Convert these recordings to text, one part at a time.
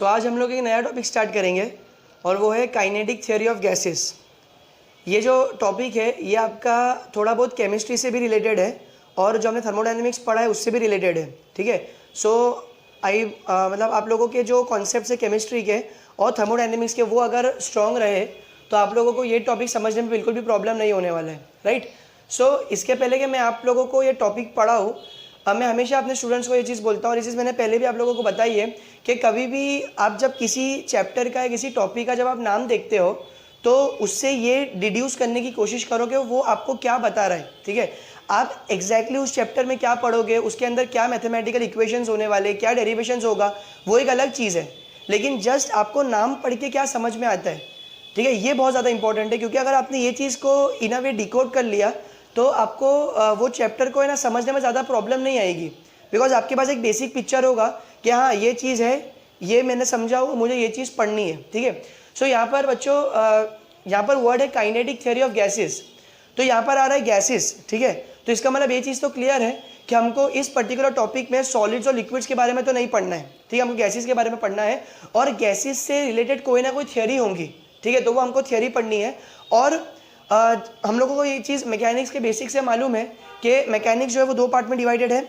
तो आज हम लोग एक नया टॉपिक स्टार्ट करेंगे और वो है काइनेटिक थ्योरी ऑफ गैसेस। ये जो टॉपिक है ये आपका थोड़ा बहुत केमिस्ट्री से भी रिलेटेड है और जो हमने थर्मोडायनेमिक्स पढ़ा है उससे भी रिलेटेड है। ठीक है, सो मतलब आप लोगों के जो कॉन्सेप्ट्स है केमिस्ट्री के और थर्मोडायनेमिक्स के वो अगर स्ट्रॉन्ग रहे तो आप लोगों को ये टॉपिक समझने में बिल्कुल भी प्रॉब्लम नहीं होने वाला है, राइट। सो इसके पहले कि मैं आप लोगों को ये टॉपिक पढ़ाऊँ, मैं हमेशा अपने स्टूडेंट्स को ये चीज़ बोलता हूँ और ये चीज़ मैंने पहले भी आप लोगों को बताई है कि कभी भी आप जब किसी चैप्टर का या किसी टॉपिक का जब आप नाम देखते हो तो उससे ये डिड्यूस करने की कोशिश करो कि वो आपको क्या बता रहा है। ठीक है, आप एग्जैक्टली उस चैप्टर में क्या पढ़ोगे, उसके अंदर क्या मैथमेटिकल इक्वेशंस होने वाले, क्या डेरिवेशंस होगा, वो एक अलग चीज़ है, लेकिन जस्ट आपको नाम पढ़ के क्या समझ में आता है। ठीक है, ये बहुत ज़्यादा इंपॉर्टेंट है क्योंकि अगर आपने ये चीज़ को इन अ वे डिकोड कर लिया तो आपको वो चैप्टर को है ना समझने में ज़्यादा प्रॉब्लम नहीं आएगी, बिकॉज आपके पास एक बेसिक पिक्चर होगा कि हाँ ये चीज़ है, ये मैंने समझा हो, मुझे ये चीज़ पढ़नी है। ठीक है, सो यहाँ पर बच्चों यहाँ पर वर्ड है काइनेटिक थ्योरी ऑफ गैसेस, तो यहाँ पर आ रहा है गैसेस। ठीक है, तो इसका मतलब ये चीज़ तो क्लियर है कि हमको इस पर्टिकुलर टॉपिक में सॉलिड्स और लिक्विड्स के बारे में तो नहीं पढ़ना है। ठीक है, हमको गैसेस के बारे में पढ़ना है और गैसेस से रिलेटेड कोई ना कोई थियोरी होंगी। ठीक है, तो वो हमको थियोरी पढ़नी है। और हम लोगों को ये चीज़ मैकेनिक्स के बेसिक से मालूम है कि मैकेनिक्स जो है वो दो पार्ट में डिवाइडेड है,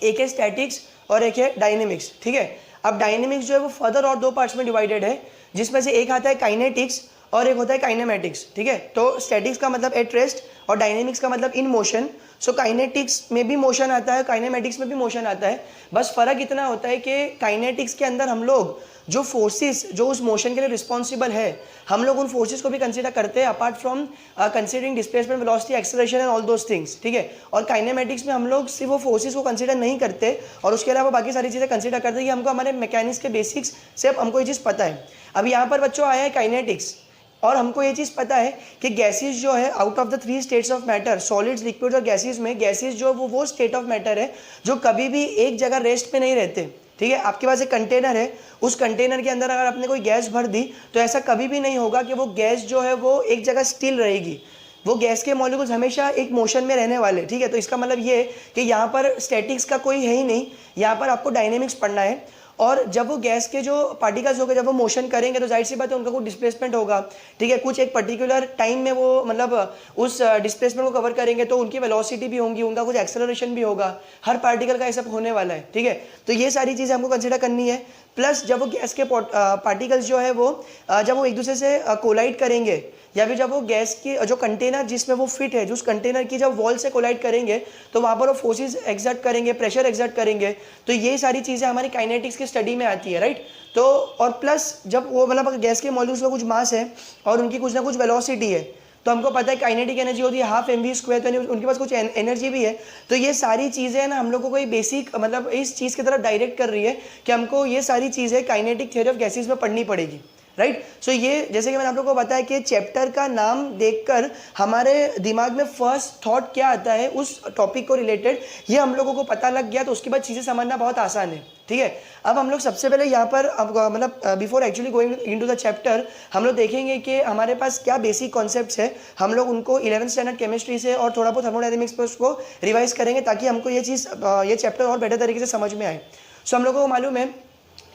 एक है स्टैटिक्स और एक है डायनेमिक्स। ठीक है, अब डायनेमिक्स जो है वो फर्दर और दो पार्ट्स में डिवाइडेड है, जिसमें से एक आता है काइनेटिक्स और एक होता है काइनेमेटिक्स। ठीक है, तो स्टैटिक्स का मतलब एट रेस्ट और डायनेमिक्स का मतलब इन मोशन। सो काइनेटिक्स में भी मोशन आता है, काइनेमेटिक्स में भी मोशन आता है, बस फ़र्क इतना होता है कि काइनेटिक्स के अंदर हम लोग जो फोर्सेस जो उस मोशन के लिए रिस्पॉन्सिबल है, हम लोग उन फोर्सेस को भी कंसीडर करते हैं apart from considering displacement, velocity, acceleration and all those things. ठीक है, और काइनेमेटिक्स में हम लोग सिर्फ वो फोर्सेस को कंसीडर नहीं करते और उसके अलावा बाकी सारी चीज़ें कंसीडर करते हैं कि हमको हमारे मैकेनिक्स के बेसिक्स से हमको ये चीज़ पता है। अब यहाँ पर बच्चों आया है काइनेटिक्स और हमको ये चीज़ पता है कि गैसेस जो है out of the three states of matter, solids, liquids और गैसेस में गैसेस जो वो स्टेट ऑफ मैटर है जो कभी भी एक जगह रेस्ट पे नहीं रहते। ठीक है, आपके पास एक कंटेनर है, उस कंटेनर के अंदर अगर आपने कोई गैस भर दी तो ऐसा कभी भी नहीं होगा कि वो गैस जो है वो एक जगह स्टिल रहेगी, वो गैस के मॉलिक्यूल्स हमेशा एक मोशन में रहने वाले। ठीक है, तो इसका मतलब ये है कि यहाँ पर स्टैटिक्स का कोई है ही नहीं, यहाँ पर आपको डायनेमिक्स पढ़ना है। और जब वो गैस के जो पार्टिकल्स होंगे जब वो मोशन करेंगे तो जाहिर सी बात है उनका कुछ डिस्प्लेसमेंट होगा। ठीक है, कुछ एक पर्टिकुलर टाइम में वो मतलब उस डिस्प्लेसमेंट को कवर करेंगे तो उनकी वेलोसिटी भी होंगी, उनका कुछ एक्सेलरेशन भी होगा, हर पार्टिकल का ये सब होने वाला है। ठीक है, तो ये सारी चीज़ें हमको कंसिडर करनी है। प्लस जब वो गैस के पार्टिकल्स जो है वो जब वो एक दूसरे से कोलाइड करेंगे या फिर जब वो गैस की जो कंटेनर जिसमें वो फिट है, जो उस कंटेनर की जब वॉल से कोलाइड करेंगे तो वहाँ पर वो फोर्सेस एक्सर्ट करेंगे, प्रेशर एक्सर्ट करेंगे, तो ये सारी चीज़ें हमारी काइनेटिक्स की स्टडी में आती है, राइट। तो और प्लस जब वो मतलब गैस के मॉलिक्यूल्स का कुछ मास है और उनकी कुछ ना कुछ वेलोसिटी है तो हमको पता है काइनेटिक एनर्जी होती है हाफ mv², तो उनके पास कुछ एनर्जी भी है। तो ये सारी चीज़ें ना हम लोगों को बेसिक मतलब इस चीज़ की तरफ डायरेक्ट कर रही है कि हमको ये सारी चीज़ें काइनेटिक थ्योरी ऑफ गैसेस में पढ़नी पड़ेगी, राइट। सो ये जैसे कि मैंने आप लोगों को बताया कि चैप्टर का नाम देखकर हमारे दिमाग में फर्स्ट थॉट क्या आता है उस टॉपिक को रिलेटेड, ये हम लोगों को पता लग गया तो उसके बाद चीज़ें समझना बहुत आसान है। ठीक है, अब हम लोग सबसे पहले यहाँ पर मतलब before actually going into the chapter हम लोग देखेंगे कि हमारे पास क्या बेसिक कॉन्सेप्ट्स है। हम लोग उनको 11th स्टैंडर्ड केमिस्ट्री से और थोड़ा बहुत थर्मोडायनेमिक्स पर उसको रिवाइज करेंगे ताकि हमको ये चीज़ ये चैप्टर और बेटर तरीके से समझ में आए। सो हम लोगों को मालूम है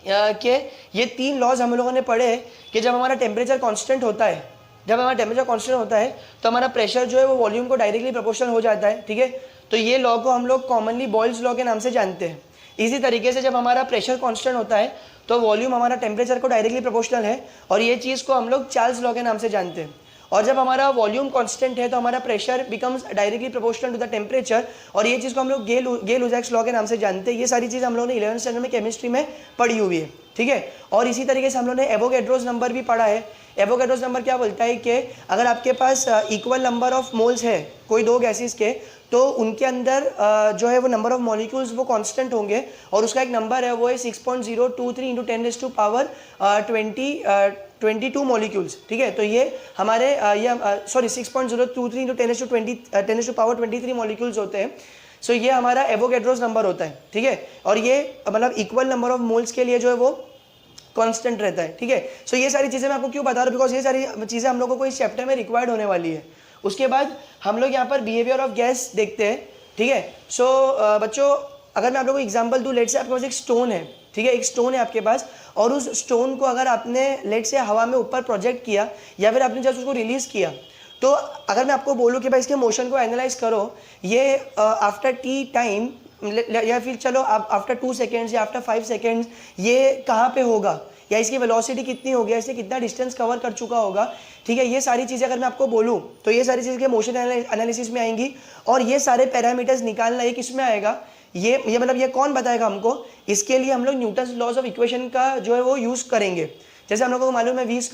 कि ये तीन लॉज हम लोगों ने पढ़े कि जब हमारा टेम्परेचर कांस्टेंट होता है, जब हमारा टेम्परेचर कांस्टेंट होता है तो हमारा प्रेशर जो है वो वॉल्यूम को डायरेक्टली प्रोपोर्शनल हो जाता है। ठीक है, तो ये लॉ को हम लोग कॉमनली बॉयल्स लॉ के नाम से जानते हैं। इसी तरीके से जब हमारा प्रेशर कांस्टेंट होता है तो वॉल्यूम हमारा टेम्परेचर को डायरेक्टली प्रोपोर्शनल है और ये चीज़ को हम लोग चार्ल्स लॉ के नाम से जानते हैं। और जब हमारा वॉल्यूम कांस्टेंट है तो हमारा pressure becomes directly proportional to the temperature और ये चीज़ को हम लोग गेल-लुजैक्स लॉ के नाम से जानते हैं। ये सारी चीज़ हम लोगों ने 11th स्टैंडर्ड में केमिस्ट्री में पढ़ी हुई है। ठीक है, और इसी तरीके से हम लोगों ने एवोगैड्रोस नंबर भी पढ़ा है। एवोगैड्रोस नंबर क्या बोलता है कि अगर आपके पास इक्वल नंबर ऑफ मोल्स है कोई दो गैसेस के तो उनके अंदर जो है वो नंबर ऑफ मॉलिक्यूल्स वो कांस्टेंट होंगे और उसका एक नंबर है वो है 6.023 × 10⁻22 मॉलिक्यूल्स। ठीक है, तो ये हमारे 6.023 × 10⁻23 मॉलिक्यूल्स होते हैं। सो ये हमारा एवोगैड्रोस नंबर होता है। ठीक है, और ये मतलब इक्वल नंबर ऑफ मोल्स के लिए जो है वो कांस्टेंट रहता है। ठीक है, सो ये सारी चीज़ें मैं आपको क्यों बता रहा हूँ, बिकॉज ये सारी चीज़ें हम लोगों को इस चैप्टर में रिक्वायर्ड होने वाली है। उसके बाद हम लोग यहाँ पर बिहेवियर ऑफ गैस देखते हैं। ठीक है, सो बच्चों अगर मैं आप लोगों को एग्जांपल दूँ, लेट से आपके पास एक स्टोन है। ठीक है, एक स्टोन है आपके पास, और उस स्टोन को अगर आपने लेट से हवा में ऊपर प्रोजेक्ट किया या फिर आपने जस्ट उसको रिलीज़ किया, तो अगर मैं आपको बोलूँ कि भाई इसके मोशन को एनालाइज करो, ये आफ्टर टी टाइम या फिर चलो आप आफ्टर 2 सेकेंड्स या आफ्टर 5 सेकेंड्स ये कहाँ पे होगा, या इसकी वेलोसिटी कितनी होगी, इससे कितना डिस्टेंस कवर कर चुका होगा, ठीक है, ये सारी चीज़ें अगर मैं आपको बोलूँ तो ये सारी चीज़ें के मोशन एनालिसिस में आएंगी। और ये सारे पैरामीटर्स निकालना ये किस में आएगा, ये मतलब ये कौन बताएगा हमको, इसके लिए हम लोग न्यूटन्स लॉज ऑफ इक्वेशन का जो है वो यूज़ करेंगे। जैसे हम लोगों को मालूम है v² =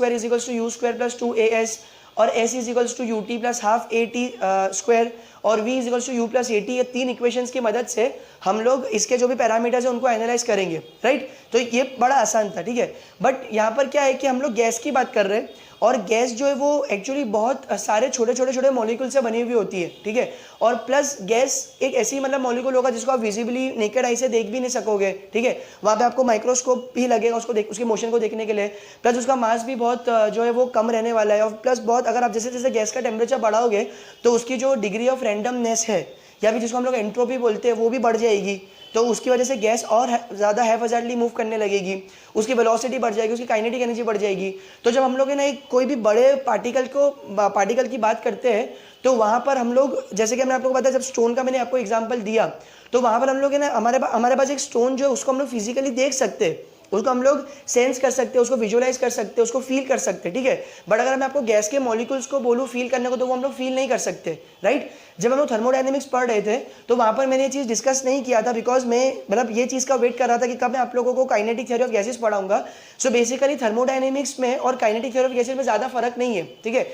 u² + 2as और s = ut + ½ at² और v = u + at, ये 3 इक्वेशंस की मदद से हम लोग इसके जो भी पैरामीटर्स हैं उनको एनालाइज करेंगे, राइट। तो ये बड़ा आसान था, ठीक है। बट यहाँ पर क्या है कि हम लोग गैस की बात कर रहे हैं, और गैस जो है वो एक्चुअली बहुत सारे छोटे छोटे छोटे मॉलिक्यूल से बनी हुई होती है, ठीक है। और प्लस गैस एक ऐसी मतलब मॉलिक्यूल होगा जिसको आप विजिबली नेकेड आई से देख भी नहीं सकोगे, ठीक है। वहाँ पे आपको माइक्रोस्कोप भी लगेगा उसको उसके मोशन को देखने के लिए, प्लस उसका मास भी बहुत जो है वो कम रहने वाला है। और प्लस बहुत अगर आप जैसे जैसे गैस का टेम्परेचर बढ़ाओगे तो उसकी जो डिग्री ऑफ रैंडमनेस है, या फिर जिसको हम लोग एंट्रोपी बोलते हैं, वो भी बढ़ जाएगी। तो उसकी वजह से गैस और ज़्यादा हैफज़ार्डली मूव करने लगेगी, उसकी वेलोसिटी बढ़ जाएगी, उसकी काइनेटिक एनर्जी बढ़ जाएगी। तो जब हम लोग है ना एक कोई भी बड़े पार्टिकल की बात करते हैं, तो वहाँ पर हम लोग, जैसे कि मैंने आप लोगों को बताया, जब स्टोन का मैंने आपको एग्जांपल दिया, तो वहाँ पर हम लोग है ना हमारे पास एक स्टोन जो है उसको हम लोग फिजिकली देख सकते हैं, उसको हम लोग सेंस कर सकते हैं, उसको विजुअलाइज कर सकते हैं, उसको फील कर सकते हैं, ठीक है। बट अगर मैं आपको गैस के मॉलिक्यूल्स को बोलूँ फील करने को, तो वो हम लोग फील नहीं कर सकते, राइट। जब हम लोग थर्मोडायनेमिक्स पढ़ रहे थे तो वहाँ पर मैंने ये चीज़ डिस्कस नहीं किया था, बिकॉज मैं मतलब ये चीज़ का वेट कर रहा था कि कब मैं आप लोगों को काइनेटिक थ्योरी ऑफ गैसेस पढ़ाऊंगा। सो बेसिकली थर्मोडायनेमिक्स में और काइनेटिक थ्योरी ऑफ गैसेस में ज़्यादा फर्क नहीं है, ठीक है।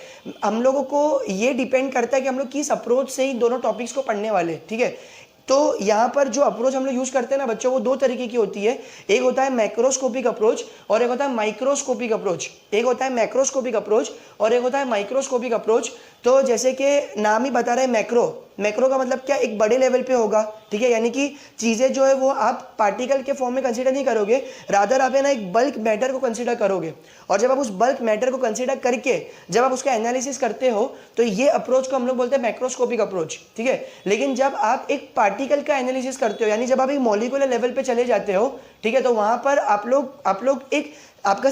हम लोगों को ये डिपेंड करता है कि हम लोग किस अप्रोच से ही दोनों टॉपिक्स को पढ़ने वाले, ठीक है। तो यहाँ पर जो अप्रोच हम लोग यूज़ करते हैं ना बच्चों, वो 2 तरीके की होती है। एक होता है मैक्रोस्कोपिक अप्रोच और एक होता है माइक्रोस्कोपिक अप्रोच। एक होता है मैक्रोस्कोपिक अप्रोच और एक होता है माइक्रोस्कोपिक अप्रोच। तो जैसे कि नाम ही बता रहे हैं मैक्रो का मतलब क्या, एक बड़े लेवल पे होगा, ठीक है। यानी कि चीज़ें जो है वो आप पार्टिकल के फॉर्म में कंसीडर नहीं करोगे, रादर आप है ना एक बल्क मैटर को कंसीडर करोगे। और जब आप उस बल्क मैटर को कंसीडर करके जब आप उसका एनालिसिस करते हो, तो ये अप्रोच को हम लोग बोलते हैं मैक्रोस्कोपिक अप्रोच, ठीक है। लेकिन जब आप एक पार्टिकल का एनालिसिस करते हो, यानी जब आप एक मॉलिक्यूलर लेवल पे चले जाते हो, ठीक है, तो वहाँ पर आप लोग एक आपका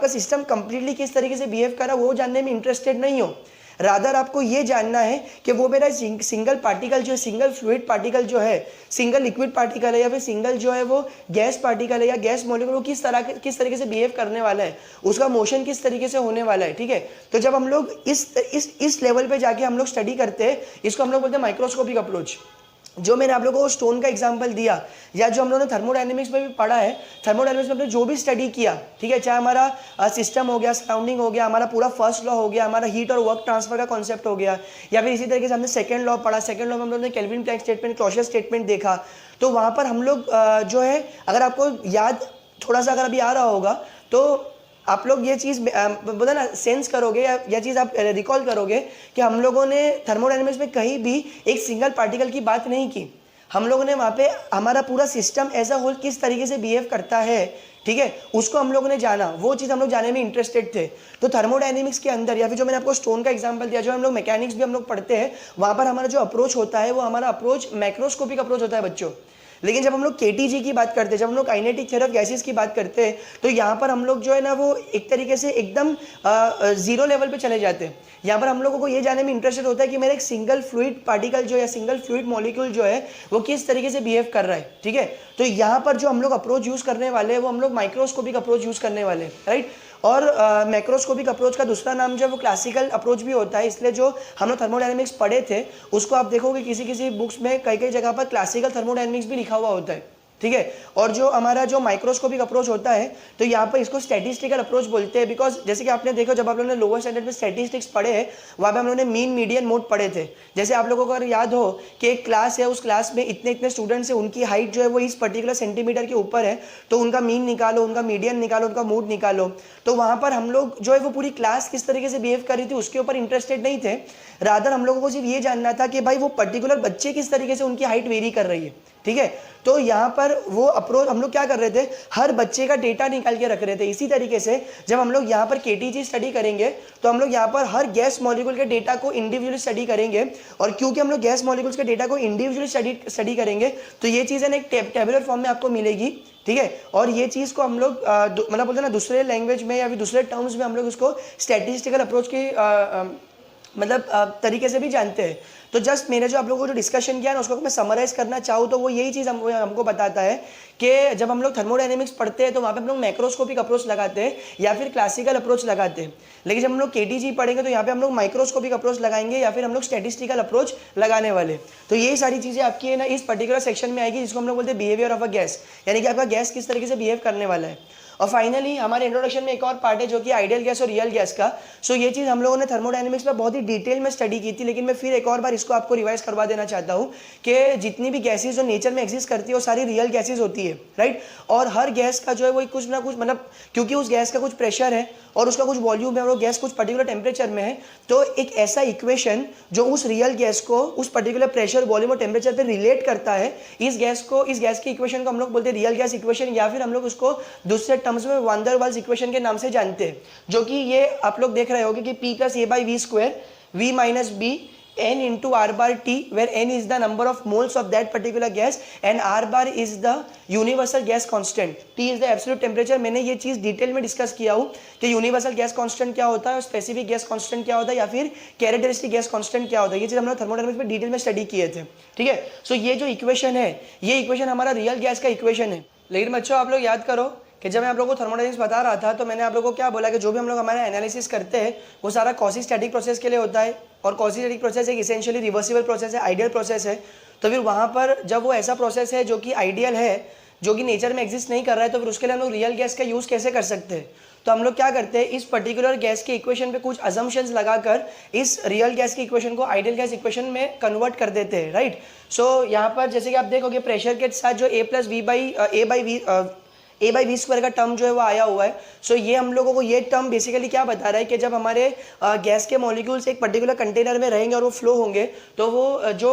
सिस्टम कंप्लीटली किस तरीके से बिहेव कर रहा है वो जानने में इंटरेस्टेड नहीं हो। रादर आपको ये जानना है कि वो मेरा सिंगल पार्टिकल जो है, सिंगल फ्लूइड पार्टिकल जो है, सिंगल लिक्विड पार्टिकल है, या फिर सिंगल जो है वो गैस पार्टिकल है या गैस मॉलिक्यूल, वो किस तरीके से बिहेव करने वाला है, उसका मोशन किस तरीके से होने वाला है, ठीक है। तो जब हम लोग इस लेवल पे जाके हम लोग स्टडी करते हैं, इसको हम लोग बोलते हैं माइक्रोस्कोपिक अप्रोच। जो मैंने आप लोगों को स्टोन का एग्जांपल दिया, या जो हम लोगों ने थर्मोडायनेमिक्स में भी पढ़ा है, थर्मोडायनेमिक्स में हमने जो भी स्टडी किया, ठीक है, चाहे हमारा सिस्टम हो गया, सराउंडिंग हो गया, हमारा पूरा फर्स्ट लॉ हो गया, हमारा हीट और वर्क ट्रांसफर का कॉन्सेप्ट हो गया, या फिर इसी तरीके से हमने सेकंड लॉ पढ़ा। सेकंड लॉ में हम लोगों ने Kelvin Planck statement, Clausius statement देखा। तो वहाँ पर हम लोग जो है, अगर आपको याद थोड़ा सा अगर अभी आ रहा होगा, तो आप लोग ये चीज़ बोला ना सेंस करोगे, या चीज़ आप रिकॉल करोगे कि हम लोगों ने थर्मोडायनेमिक्स में कहीं भी एक सिंगल पार्टिकल की बात नहीं की। हम लोगों ने वहाँ पे हमारा पूरा सिस्टम एज अ होल किस तरीके से बिहेव करता है, ठीक है, उसको हम लोगों ने जाना, वो चीज़ हम लोग जानने में इंटरेस्टेड थे। तो थर्मोडायनेमिक्स के अंदर, या फिर जो मैंने आपको स्टोन का एग्जांपल दिया, जो हम लोग मैकेनिक्स भी हम लोग पढ़ते हैं, वहाँ पर हमारा जो अप्रोच होता है वो हमारा अप्रोच मैक्रोस्कोपिक अप्रोच होता है बच्चों। लेकिन जब हम लोग केटीजी की बात करते हैं, जब हम लोग काइनेटिक थ्योरी ऑफ गैसेस की बात करते हैं, तो यहाँ पर हम लोग जो है ना वो एक तरीके से एकदम जीरो लेवल पे चले जाते हैं। यहाँ पर हम लोगों को ये जानने में इंटरेस्टेड होता है कि मेरा एक सिंगल फ्लूइड पार्टिकल जो है, सिंगल फ्लूइड मॉलिक्यूल जो है, वो किस तरीके से बिहेव कर रहा है, ठीक है। तो यहाँ पर जो हम लोग अप्रोच यूज़ करने वाले हैं वो हम लोग माइक्रोस्कोपिक अप्रोच यूज़ करने वाले हैं, राइट। और मैक्रोस्कोपिक अप्रोच का दूसरा नाम जो है वो क्लासिकल अप्रोच भी होता है। इसलिए जो हम लोग थर्मोडायनेमिक्स पढ़े थे उसको आप देखोगे किसी बुक्स में कई जगह पर क्लासिकल थर्मोडायनेमिक्स भी लिखा हुआ होता है, ठीक है। और जो हमारा जो माइक्रोस्कोपिक अप्रोच होता है, तो यहाँ पर इसको स्टैटिस्टिकल अप्रोच बोलते हैं। बिकॉज जैसे कि आपने देखो, जब आप लोगों ने लोअर स्टैंडर्ड में स्टैटिस्टिक्स पढ़े हैं, वहाँ पे हम लोगों ने मीन मीडियन मोड पढ़े थे। जैसे आप लोगों को अगर याद हो कि एक क्लास है, उस क्लास में इतने स्टूडेंट्स हैं, उनकी हाइट जो है वो इस पर्टिकुलर सेंटीमीटर के ऊपर है, तो उनका मीन निकालो, उनका मीडियन निकालो, उनका मोड निकालो। तो वहाँ पर हम लोग जो है वो पूरी क्लास किस तरीके से बिहेव कर रही थी उसके ऊपर इंटरेस्टेड नहीं थे। रादर हम लोगों को सिर्फ ये जानना था कि भाई वो पर्टिकुलर बच्चे किस तरीके से उनकी हाइट वेरी कर रही है, ठीक है। तो यहाँ पर वो अप्रोच हम लोग क्या कर रहे थे, हर बच्चे का डेटा निकाल के रख रहे थे। इसी तरीके से जब हम लोग यहाँ पर केटीजी स्टडी करेंगे, तो हम लोग यहाँ पर हर गैस मॉलिक्यूल के डेटा को इंडिविजुअली स्टडी करेंगे। और क्योंकि हम लोग गैस मॉलिक्यूल्स के डेटा को इंडिविजुअली स्टडी करेंगे, तो ये चीज़ें एक टेबुलर फॉर्म में आपको मिलेगी, ठीक है। और ये चीज़ को हम लोग मतलब बोलते हैं ना दूसरे लैंग्वेज में या फिर दूसरे टर्म्स में हम लोग उसको स्टैटिस्टिकल अप्रोच की मतलब तरीके से भी जानते हैं। तो जस्ट मैंने जो आप लोगों को जो डिस्कशन किया ना उसको मैं समराइज करना चाहूँ तो वो यही चीज़ हमको बताता है कि जब हम लोग थर्मोडायनेमिक्स पढ़ते हैं तो वहाँ पे हम लोग मैक्रोस्कोपिक अप्रोच लगाते हैं या फिर क्लासिकल अप्रोच लगाते हैं। लेकिन जब हम लोग केटीजी पढ़ेंगे तो यहाँ पे हम लोग माइक्रोस्कोपिक अप्रोच लगाएंगे या फिर हम लोग स्टैटिस्टिकल अप्रोच लगाने वाले। तो ये सारी चीज़ें आपकी है ना इस पर्टिकुलर सेक्शन में आएगी जिसको हम लोग बोलते हैं बिहेवियर ऑफ अ गैस, यानी कि आपका गैस किस तरीके से बिहेव करने वाला है। और फाइनली हमारे इंट्रोडक्शन में एक और पार्ट है जो कि आइडियल गैस और रियल गैस का। सो ये चीज़ हम लोगों ने थर्मोडायनेमिक्स में बहुत ही डिटेल में स्टडी की थी, लेकिन मैं फिर एक और बार इसको आपको रिवाइज करवा देना चाहता हूँ कि जितनी भी गैसेज जो नेचर में एग्जिस्ट करती है वो सारी रियल गैसेज होती है, राइट। और हर गैस का जो है वो कुछ ना कुछ मतलब क्योंकि उस गैस का कुछ प्रेशर है और उसका कुछ वॉल्यूम है और वो गैस कुछ पर्टिकुलर टेम्परेचर में है, तो एक ऐसा इक्वेशन जो उस रियल गैस को उस पर्टिकुलर प्रेशर, वॉल्यूम और टेम्परेचर पे रिलेट करता है, इस गैस की इक्वेशन को हम लोग बोलते हैं रियल गैस इक्वेशन, या फिर हम लोग उसको दूसरे टर्म्स में वान डेर वाल्स इक्वेशन के नाम से जानते हैं, जो कि ये आप लोग देख रहे होंगे कि P + A / V square V - B n into R bar T, where n is the number of moles of that particular gas and R bar is the universal gas constant, T is the absolute temperature। मैंने ये चीज़ detail में discuss किया हूँ कि universal gas constant क्या होता है और स्पेसिफिक गैस कांस्टेंट क्या होता है या फिर कैरेक्टरिस्टिक गैस कांस्टेंट क्या होता है। ये चीज़ हम लोग थर्मोडायनेमिक्स में डिटेल में स्टडी किए थे, ठीक है। सो ये जो इक्वेशन है ये इक्वेशन हमारा रियल गैस का इक्वेशन है। लेकिन बच्चों आप लोग याद करो कि जब मैं आप लोगों को थर्मोडायनेमिक्स बता रहा था तो मैंने आप लोगों को क्या बोला कि जो भी हम लोग हमारा एनालिसिस करते हैं वो सारा क्वासी-स्टैटिक प्रोसेस के लिए होता है, और क्वासी-स्टैटिक प्रोसेस एक इसेंशियली रिवर्सिबल प्रोसेस है, आइडियल प्रोसेस है। तो फिर वहाँ पर जब वो ऐसा प्रोसेस है जो कि आइडियल है, जो कि नेचर में एग्जिस्ट नहीं कर रहा है, तो फिर उसके लिए हम लोग रियल गैस का यूज़ कैसे कर सकते हैं। तो हम लोग क्या करते हैं, इस पर्टिकुलर गैस के इक्वेशन पे कुछ अजम्पशंस लगाकर इस रियल गैस की इक्वेशन को आइडियल गैस इक्वेशन में कन्वर्ट कर देते हैं, राइट। सो यहाँ पर जैसे कि आप देखोगे प्रेशर के साथ जो A / V स्क्वायर का टर्म जो है वो आया हुआ है। सो ये हम लोगों को ये टर्म बेसिकली क्या बता रहा है कि जब हमारे गैस के मॉलिक्यूल्स एक पर्टिकुलर कंटेनर में रहेंगे और वो फ्लो होंगे तो वो जो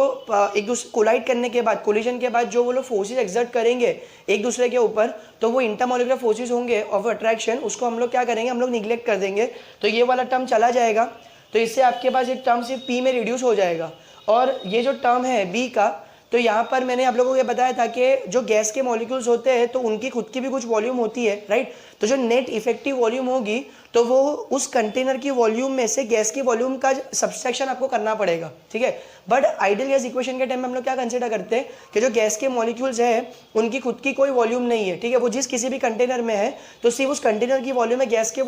एक दूसरे कोलाइड करने के बाद, कोलिजन के बाद जो वो लोग फोर्सेस एक्सर्ट करेंगे एक दूसरे के ऊपर, तो वो इंटरमॉलिक्यूलर फोर्सेस होंगे ऑफ अट्रैक्शन, उसको हम लोग क्या करेंगे, हम लोग निग्लेक्ट कर देंगे। तो ये वाला टर्म चला जाएगा, तो इससे आपके पास ये टर्म सिर्फ P में रिड्यूस हो जाएगा। और ये जो टर्म है B का, तो यहाँ पर मैंने आप लोगों को ये बताया था कि जो गैस के मॉलिक्यूल्स होते हैं तो उनकी खुद की भी कुछ वॉल्यूम होती है, राइट। तो जो नेट इफेक्टिव वॉल्यूम होगी तो वो उस कंटेनर की वॉल्यूम में से गैस की वॉल्यूम का सब्सट्रैक्शन आपको करना पड़ेगा, ठीक है। बट आइडियल गैस इक्वेशन के टाइम में हम लोग क्या कंसीडर करते हैं कि जो गैस के मॉलिक्यूल्स है उनकी खुद की कोई वॉल्यूम नहीं है, ठीक है। वो जिस किसी भी कंटेनर में है तो सिर्फ उस कंटेनर की वॉल्यूम में गैस के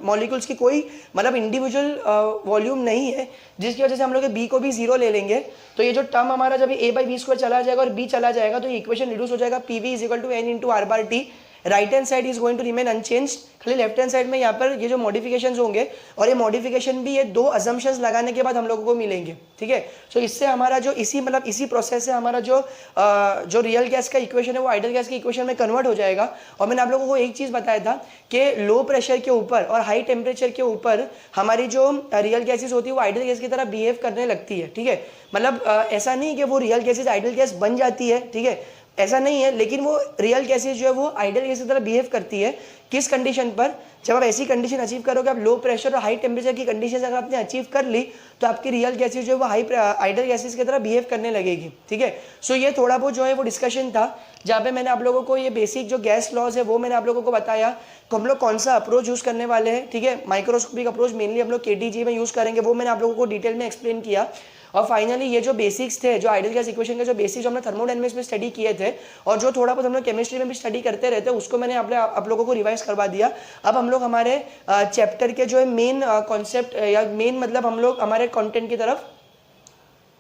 मॉलिक्यूल्स की कोई मतलब इंडिविजुअल वॉल्यूम नहीं है, जिसकी वजह से हम लोग B को भी 0 ले लेंगे। तो ये जो टर्म हमारा जब A / V स्क्वायर चला जाएगा और B चला जाएगा तो ये इक्वेशन रिड्यूस हो जाएगा, PV = n × R bar T। Right hand side is going to remain unchanged, खाली लेफ्ट हैंड साइड में यहाँ पर ये जो मॉडिफिकेशंस होंगे और ये मॉडिफिकेशन भी ये दो अजम्पशंस लगाने के बाद हम लोगों को मिलेंगे, ठीक है। सो इससे हमारा जो इसी प्रोसेस से हमारा जो रियल गैस का इक्वेशन है वो आइडियल गैस के इक्वेशन में कन्वर्ट हो जाएगा। और मैंने आप लोगों को एक चीज़ बताया था कि लो प्रेशर के ऊपर और हाई टेम्परेचर के ऊपर हमारी जो रियल गैसेज होती है वो आइडियल गैस की तरह बिहेव करने लगती है, ठीक है। मतलब ऐसा नहीं कि वो रियल गैसेज आइडियल गैस बन जाती है, ठीक है, ऐसा नहीं है, लेकिन वो रियल गैसेज जो है वो आइडियल गैस की तरह बिहेव करती है। किस कंडीशन पर, जब आप ऐसी कंडीशन अचीव करोगे, आप लो प्रेशर और हाई टेम्परेचर की कंडीशन अगर आपने अचीव कर ली तो आपकी रियल गैसेज जो है वो आइडियल गैसेज की तरह बिहेव करने लगेगी, ठीक है। सो ये थोड़ा बहुत जो है वो डिस्कशन था जहाँ पे मैंने आप लोगों को ये बेसिक जो गैस लॉज है वो मैंने आप लोगों को बताया कि हम लोग कौन सा अप्रोच यूज़ करने वाले हैं, ठीक है। माइक्रोस्कोपिक अप्रोच मेनली हम लोग KTG में यूज़ करेंगे, वो मैंने आप लोगों को डिटेल में एक्सप्लेन किया। और फाइनली ये जो बेसिक्स थे, जो आइडियल गैस इक्वेशन के जो बेसिक्स हमने थर्मोडायनेमिक्स में स्टडी किए थे और जो थोड़ा बहुत हम लोग केमिस्ट्री में भी स्टडी करते रहते हैं, उसको मैंने आप लोगों को रिवाइज करवा दिया। अब हम लोग हमारे चैप्टर के जो है मेन कॉन्सेप्ट या मेन मतलब हम लोग हमारे कंटेंट की तरफ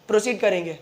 प्रोसीड करेंगे।